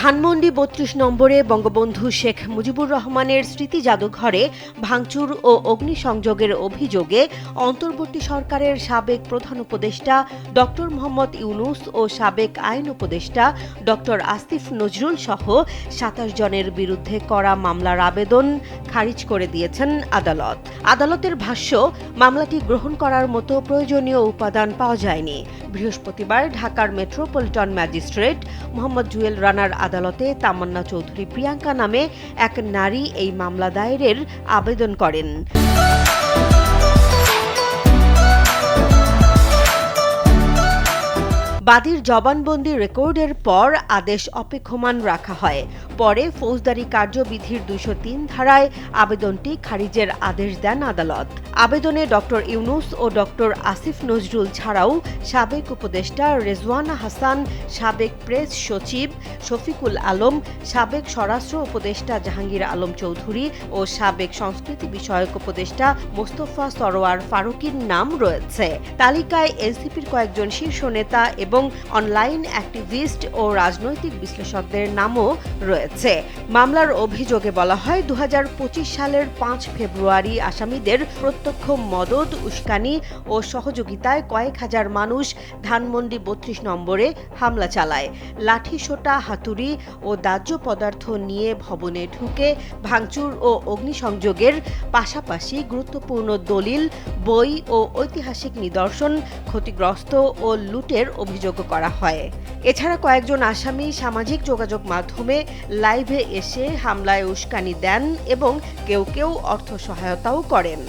ধানমন্ডি ৩২ নম্বরে বঙ্গবন্ধু শেখ মুজিবুর রহমানের স্মৃতি জাদুঘরে ভাঙচুর ও অগ্নিসংযোগের অভিযোগে অন্তর্বর্তী সরকারের সাবেক প্রধান উপদেষ্টা ড মোহাম্মদ ইউনূস ও সাবেক আইন উপদেষ্টা ড আসিফ নজরুল সহ ২৭ জনের বিরুদ্ধে করা মামলার আবেদন খারিজ করে দিয়েছেন আদালত। আদালতের ভাষ্য, মামলাটি গ্রহণ করার মতো প্রয়োজনীয় উপাদান পাওয়া যায়নি। বৃহস্পতিবার ঢাকার মেট্রোপলিটন ম্যাজিস্ট্রেট মোহাম্মদ জুয়েল রানার আদালতে তামান্না চৌধুরী প্রিয়াঙ্কা নামে এক নারী এই মামলা দায়েরের আবেদন করেন। বাদীর জবানবন্দি রেকর্ডের পর আদেশ অপেক্ষমান রাখা হয়। পরে ফৌজদারি কার্যবিধির ২০৩ ধারায় আবেদনটি খারিজের আদেশ দেন আদালত। আবেদনে ড ইউনূস ও ড আসিফ নজরুল ছাড়াও সাবেক উপদেষ্টা রেজওয়ানা হাসান, সাবেক প্রেস সচিব শফিকুল আলম, সাবেক স্বরাষ্ট্র উপদেষ্টা জাহাঙ্গীর আলম চৌধুরী ও সাবেক সংস্কৃতি বিষয়ক উপদেষ্টা মোস্তফা সরোয়ার ফারুকীর নাম রয়েছে। তালিকায় এনসিপির কয়েকজন শীর্ষ নেতা এবং অনলাইন অ্যাক্টিভিস্ট ও রাজনৈতিক বিশ্লেষকদের নামও রয়েছে। মামলার অভিযোগে বলা হয়, ২০২৫ সালের ৫ ফেব্রুয়ারি আসামিদের প্রত্যক্ষ মদদ, উস্কানি ও সহযোগিতায় কয়েক হাজার মানুষ ধানমন্ডি ৩২ নম্বরে হামলা চালায়। লাঠি, সোঁটা, হাতুড়ি ও দাহ্য পদার্থ নিয়ে ভবনে ঢুকে ভাঙচুর ও অগ্নিসংযোগের পাশাপাশি গুরুত্বপূর্ণ দলিল, বই ও ঐতিহাসিক নিদর্শন ক্ষতিগ্রস্ত ও লুটের অভিযোগ করা হয়। এছাড়া কয়েকজন আসামি সামাজিক যোগাযোগ মাধ্যমে লাইভে এসে হামলায় উস্কানি দেন এবং কেউ কেউ অর্থ সহায়তাও করেন।